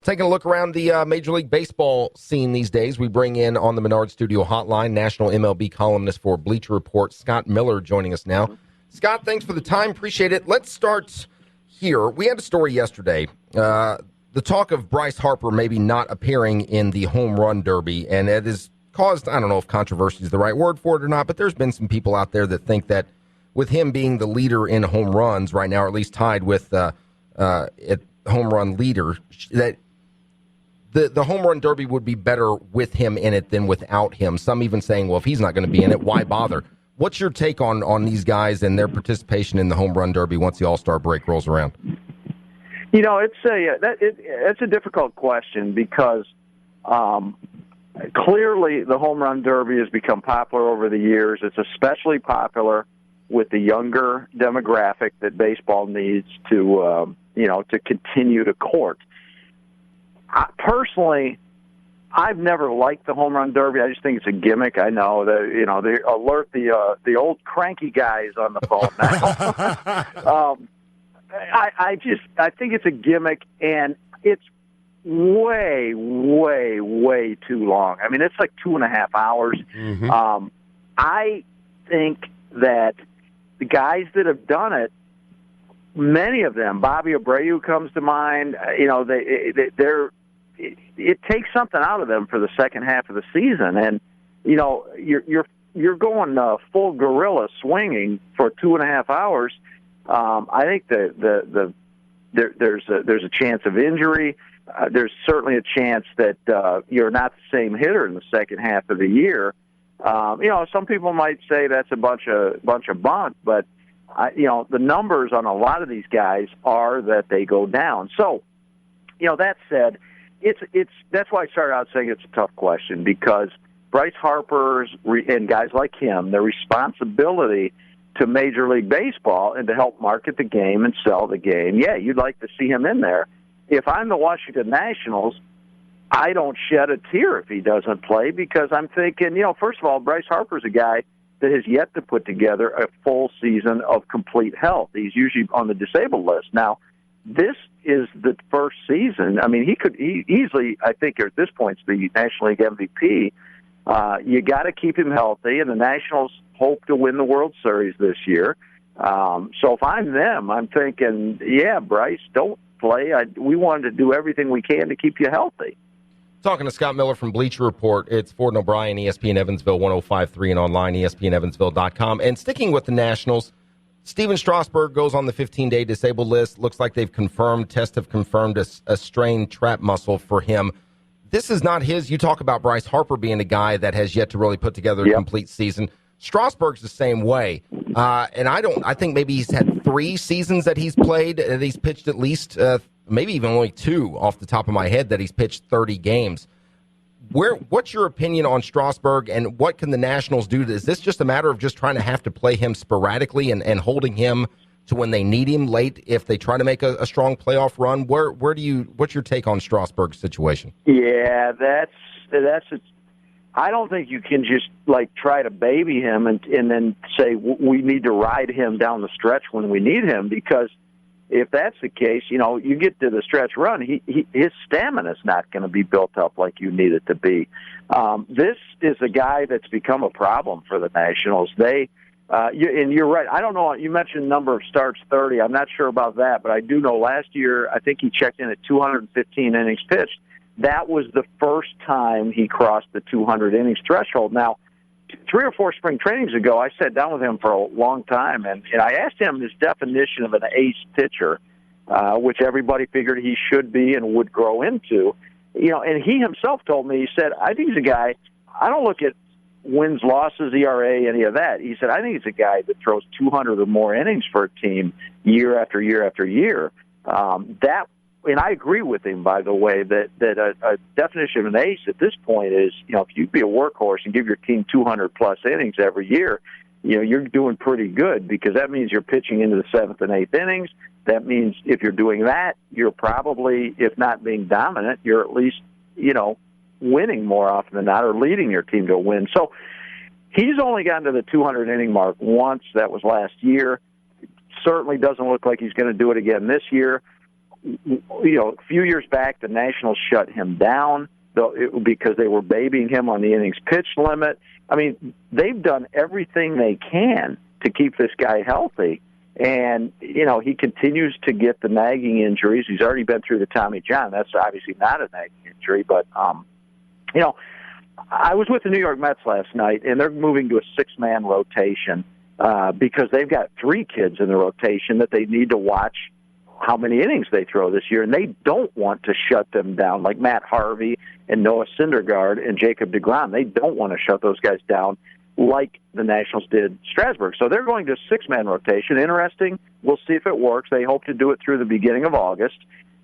Taking a look around the Major League Baseball scene these days, we bring in on the Menard Studio Hotline national MLB columnist for Bleacher Report, Scott Miller, joining us now. Scott, thanks for the time. Appreciate it. Let's start here. We had a story yesterday. The talk of Bryce Harper maybe not appearing in the home run derby, and it has caused, I don't know if controversy is the right word for it or not, but there's been some people out there that think that with him being the leader in home runs right now, or at least tied with home run leader, that the home run derby would be better with him in it than without him. Some even saying, well, if he's not going to be in it, why bother? What's your take on these guys and their participation in the home run derby once the All-Star break rolls around? You know, it's a difficult question because clearly the home run derby has become popular over the years. It's especially popular with the younger demographic that baseball needs to continue to court. Personally, I've never liked the home run derby. I just think it's a gimmick. I know that they alert the old cranky guys on the phone now. I think it's a gimmick, and it's way, way, way too long. I mean, it's like 2.5 hours. Mm-hmm. I think that the guys that have done it, many of them, Bobby Abreu comes to mind. It takes something out of them for the second half of the season, and you're going full gorilla swinging for 2.5 hours. I think there's a chance of injury. There's certainly a chance that you're not the same hitter in the second half of the year. Some people might say that's a bunch of bunk, but the numbers on a lot of these guys are that they go down. So, that said, that's why I started out saying it's a tough question, because Bryce Harper's and guys like him, their responsibility to Major League Baseball and to help market the game and sell the game. Yeah, you'd like to see him in there. If I'm the Washington Nationals, I don't shed a tear if he doesn't play, because I'm thinking, first of all, Bryce Harper's a guy that has yet to put together a full season of complete health. He's usually on the disabled list. Now, this is the first season. I mean, he could easily, I think at this point, the National League MVP. You got to keep him healthy, and the Nationals hope to win the World Series this year. So if I'm them, I'm thinking, yeah, Bryce, don't play. We wanted to do everything we can to keep you healthy. Talking to Scott Miller from Bleacher Report. It's Ford and O'Brien, ESPN Evansville 105.3 and online, ESPNEvansville.com. And sticking with the Nationals, Steven Strasburg goes on the 15-day disabled list. Looks like tests have confirmed a strained trap muscle for him. This is not his. You talk about Bryce Harper being a guy that has yet to really put together a complete season. Strasburg's the same way. And I think maybe he's had 3 seasons that he's played, that he's pitched at least, maybe even only 2 off the top of my head, that he's pitched 30 games. What's your opinion on Strasburg, and what can the Nationals do? Is this just a matter of just trying to have to play him sporadically and holding him to when they need him late if they try to make a strong playoff run? What's your take on Strasburg's situation? Yeah, I don't think you can just try to baby him and then say we need to ride him down the stretch when we need him, because if that's the case, you get to the stretch run, his stamina's not going to be built up like you need it to be. This is a guy that's become a problem for the Nationals. And you're right. I don't know. You mentioned number of starts, 30. I'm not sure about that, but I do know last year, I think he checked in at 215 innings pitched. That was the first time he crossed the 200 innings threshold. Now, 3 or 4 spring trainings ago, I sat down with him for a long time, and I asked him his definition of an ace pitcher, which everybody figured he should be and would grow into. And he himself told me, he said, I think he's a guy, I don't look at wins, losses, ERA, any of that. He said, I think he's a guy that throws 200 or more innings for a team year after year after year. And I agree with him, by the way, that a definition of an ace at this point is, if you be a workhorse and give your team 200-plus innings every year, you're doing pretty good, because that means you're pitching into the 7th and 8th innings. That means if you're doing that, you're probably, if not being dominant, you're at least, winning more often than not, or leading your team to a win. So he's only gotten to the 200-inning mark once. That was last year. Certainly doesn't look like he's going to do it again this year. a few years back, the Nationals shut him down because they were babying him on the innings pitch limit. I mean, they've done everything they can to keep this guy healthy. And, he continues to get the nagging injuries. He's already been through the Tommy John. That's obviously not a nagging injury. But, I was with the New York Mets last night, and they're moving to a six-man rotation because they've got 3 kids in the rotation that they need to watch how many innings they throw this year. And they don't want to shut them down, like Matt Harvey and Noah Syndergaard and Jacob deGrom. They don't want to shut those guys down like the Nationals did Strasburg. So they're going to a 6-man rotation. Interesting. We'll see if it works. They hope to do it through the beginning of August,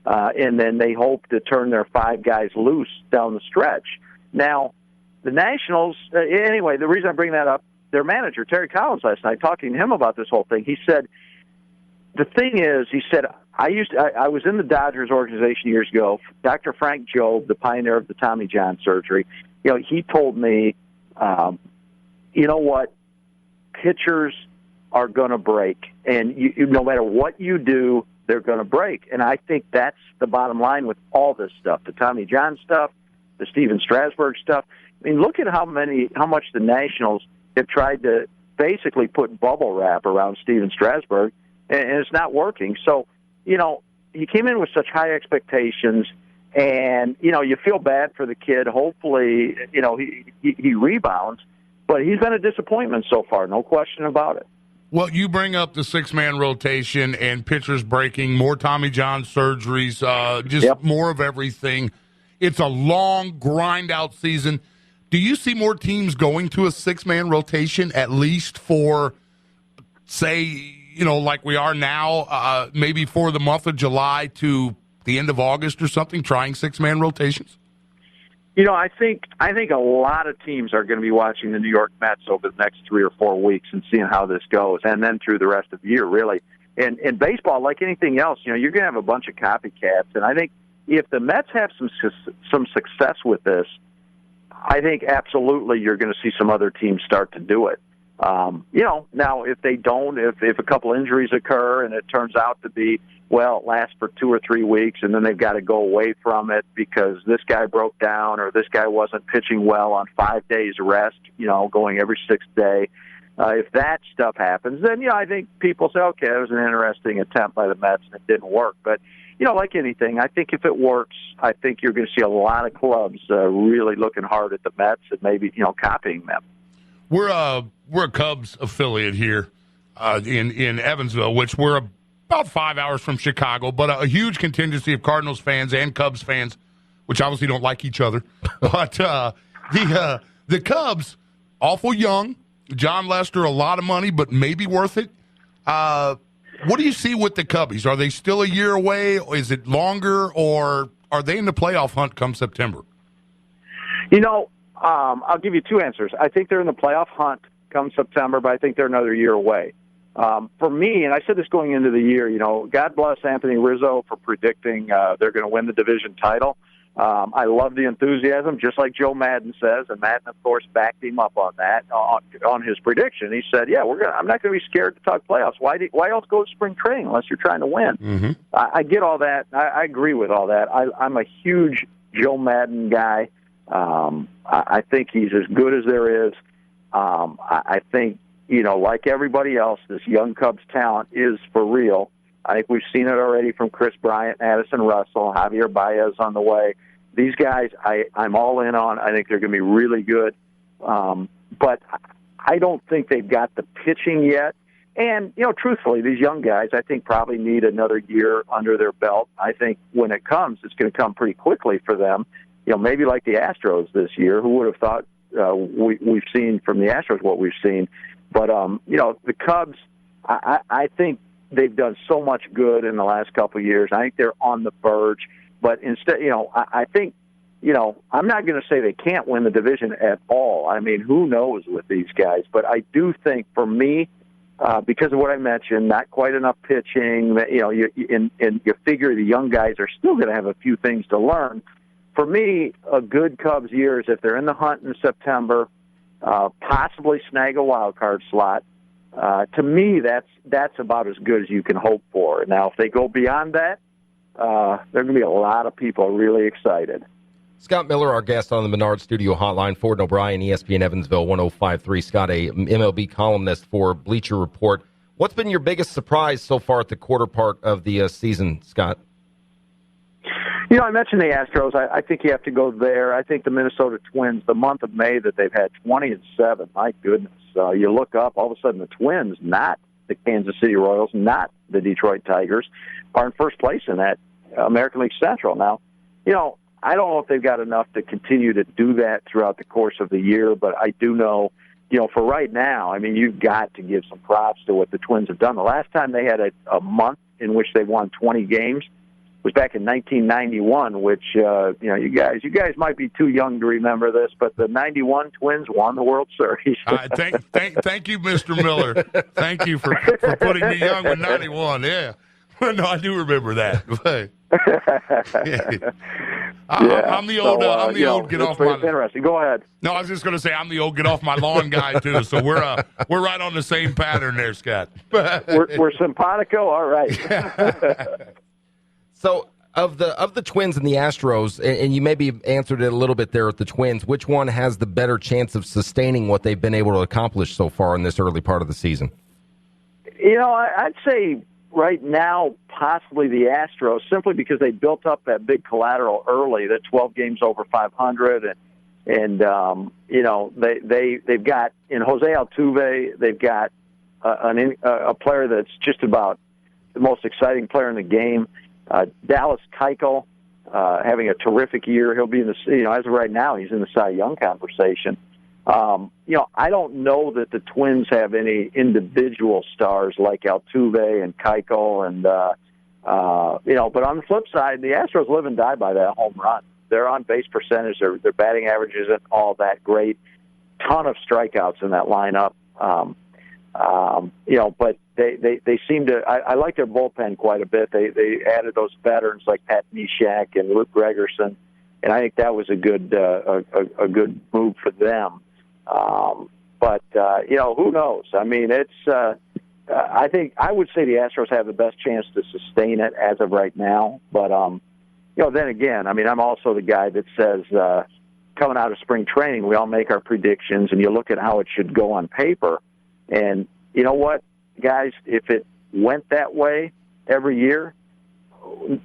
and then they hope to turn their 5 guys loose down the stretch. Now, the Nationals, anyway, the reason I bring that up, their manager, Terry Collins, last night, talking to him about this whole thing, he said, the thing is, he said, I was in the Dodgers organization years ago. Dr. Frank Jobe, the pioneer of the Tommy John surgery, he told me, you know what, pitchers are going to break, and no matter what you do, they're going to break. And I think that's the bottom line with all this stuff, the Tommy John stuff, the Steven Strasburg stuff. I mean, look at how much the Nationals have tried to basically put bubble wrap around Steven Strasburg, and it's not working. So, he came in with such high expectations, and, you feel bad for the kid. Hopefully, he rebounds, but he's been a disappointment so far, no question about it. Well, you bring up the 6-man rotation and pitchers breaking, more Tommy John surgeries, more of everything. It's a long, grind-out season. Do you see more teams going to a 6-man rotation, at least for, say, like we are now, maybe for the month of July to the end of August or something, trying 6-man rotations? I think a lot of teams are going to be watching the New York Mets over the next 3 or 4 weeks and seeing how this goes, and then through the rest of the year, really. And in baseball, like anything else, you're going to have a bunch of copycats, and I think if the Mets have some success with this, I think absolutely you're going to see some other teams start to do it. Now if they don't, if a couple injuries occur and it turns out to be, it lasts for 2 or 3 weeks and then they've got to go away from it because this guy broke down or this guy wasn't pitching well on 5 days rest, going every 6th day. If that stuff happens, then, I think people say, okay, it was an interesting attempt by the Mets and it didn't work. But, like anything, I think if it works, I think you're going to see a lot of clubs really looking hard at the Mets and maybe, copying them. We're a Cubs affiliate here in Evansville, which we're about 5 hours from Chicago, but a huge contingency of Cardinals fans and Cubs fans, which obviously don't like each other. But the Cubs, awful young. John Lester, a lot of money, but maybe worth it. What do you see with the Cubbies? Are they still a year away? Is it longer, or are they in the playoff hunt come September? I'll give you 2 answers. I think they're in the playoff hunt come September, but I think they're another year away. For me, and I said this going into the year, God bless Anthony Rizzo for predicting they're going to win the division title. I love the enthusiasm, just like Joe Madden says, and Madden, of course, backed him up on that, on his prediction. He said, I'm not going to be scared to talk playoffs. Why else go to spring training unless you're trying to win? Mm-hmm. I get all that. I agree with all that. I'm a huge Joe Madden guy. I think he's as good as there is. I think, like everybody else, this young Cubs talent is for real. I think we've seen it already from Chris Bryant, Addison Russell, Javier Baez on the way. These guys, I'm all in on. I think they're going to be really good. But I don't think they've got the pitching yet. And, truthfully, these young guys, I think, probably need another year under their belt. I think when it comes, it's going to come pretty quickly for them. Maybe like the Astros this year. Who would have thought we've seen from the Astros what we've seen? But, the Cubs, I think they've done so much good in the last couple of years. I think they're on the verge. But instead, I think, I'm not going to say they can't win the division at all. I mean, who knows with these guys? But I do think, for me, because of what I mentioned, not quite enough pitching, you figure the young guys are still going to have a few things to learn. For me, a good Cubs year is if they're in the hunt in September, possibly snag a wild card slot. To me, that's about as good as you can hope for. Now, if they go beyond that, there are going to be a lot of people really excited. Scott Miller, our guest on the Menard Studio Hotline. Ford and O'Brien, ESPN Evansville 105.3. Scott, a MLB columnist for Bleacher Report. What's been your biggest surprise so far at the quarter part of the season, Scott? You know, I mentioned the Astros. I think you have to go there. I think the Minnesota Twins, the month of May that they've had 20-7, my goodness. You look up, all of a sudden the Twins, not the Kansas City Royals, not the Detroit Tigers, are in first place in that American League Central. Now, you know, I don't know if they've got enough to continue to do that throughout the course of the year, but I do know, you know, for right now, I mean, you've got to give some props to what the Twins have done. The last time they had a month in which they won 20 games was back in 1991, which, you know, you guys might be too young to remember this, but the 91 Twins won the World Series. Thank you, Mr. Miller. Thank you for putting me young with 91. Yeah. No, I do remember that. Yeah. I'm the old. I'm the old. Get off my. Interesting. Go ahead. No, I was just going to say I'm the old. Get off my lawn guy too. So we're right on the same pattern there, Scott. we're simpatico. All right. So of the Twins and the Astros, and you maybe answered it a little bit there with the Twins, which one has the better chance of sustaining what they've been able to accomplish so far in this early part of the season? You know, I'd say right now possibly the Astros, simply because they built up that big collateral early, the 12 games over 500, and you know, they've got in Jose Altuve, they've got a player that's just about the most exciting player in the game. Dallas Keuchel having a terrific year. He'll be in the, you know, as of right now, he's in the Cy Young conversation. You know, I don't know that the Twins have any individual stars like Altuve and Keuchel, and you know, but on the flip side, the Astros live and die by that home run. Their on-base percentage, their batting average isn't all that great. Ton of strikeouts in that lineup. You know, but they seem to. I like their bullpen quite a bit. They added those veterans like Pat Neshek and Luke Gregerson, and I think that was a good move for them. But you know, who knows? I mean, it's. I think I would say the Astros have the best chance to sustain it as of right now. But you know, then again, I mean, I'm also the guy that says coming out of spring training, we all make our predictions, and you look at how it should go on paper. And you know what, guys, if it went that way every year,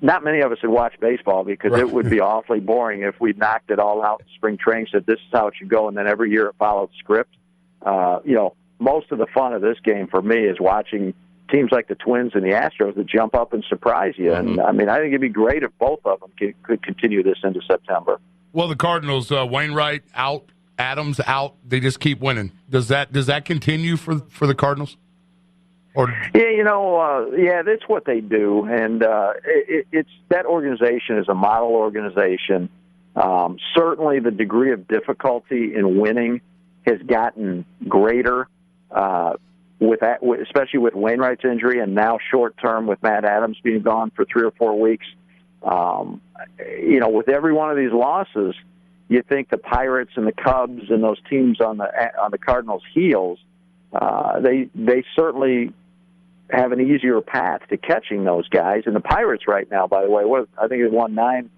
not many of us would watch baseball, because it would be awfully boring if we knocked it all out in spring training, said this is how it should go, and then every year it followed script. You know, most of the fun of this game for me is watching teams like the Twins and the Astros that jump up and surprise you. And I mean, I think it'd be great if both of them could continue this into September. Well, the Cardinals, Wainwright out, Adams out, they just keep winning. Does that continue for the Cardinals? Or yeah, you know, yeah, that's what they do, and it's that organization is a model organization. Certainly, the degree of difficulty in winning has gotten greater with that, especially with Wainwright's injury, and now short term with Matt Adams being gone for 3 or 4 weeks. You know, with every one of these losses, you think the Pirates and the Cubs and those teams on the Cardinals' heels, they certainly have an easier path to catching those guys. And the Pirates right now, by the way, I think they've won nine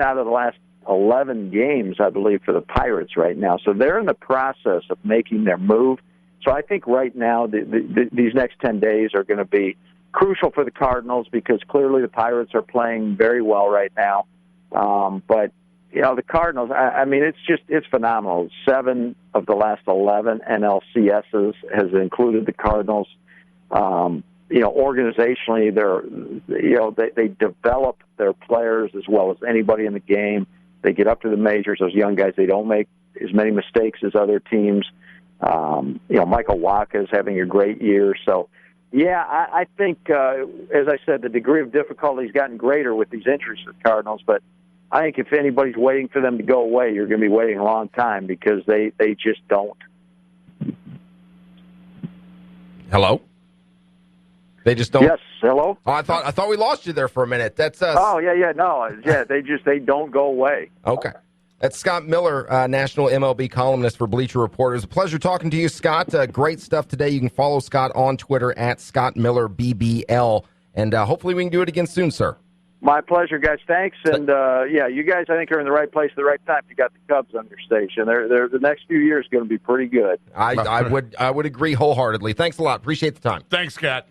out of the last 11 games, I believe, for the Pirates right now. So they're in the process of making their move. So I think right now these next 10 days are going to be crucial for the Cardinals, because clearly the Pirates are playing very well right now. But you know, the Cardinals, I mean, it's phenomenal. 7 of the last 11 NLCSs has included the Cardinals. You know, organizationally, they develop their players as well as anybody in the game. They get up to the majors. Those young guys, they don't make as many mistakes as other teams. You know, Michael Wacha is having a great year. So, yeah, I think, as I said, the degree of difficulty has gotten greater with these injuries for the Cardinals. But I think if anybody's waiting for them to go away, you're going to be waiting a long time, because they just don't. Hello? They just don't. Yes, hello. Oh, I thought we lost you there for a minute. That's Oh yeah. They don't go away. Okay. That's Scott Miller, national MLB columnist for Bleacher Report. It was a pleasure talking to you, Scott. Great stuff today. You can follow Scott on Twitter at ScottMillerBBL, and hopefully we can do it again soon, sir. My pleasure, guys. Thanks. And, you guys, I think, are in the right place at the right time. You got the Cubs on your station. They're the next few years going to be pretty good. I would agree wholeheartedly. Thanks a lot. Appreciate the time. Thanks, Cat.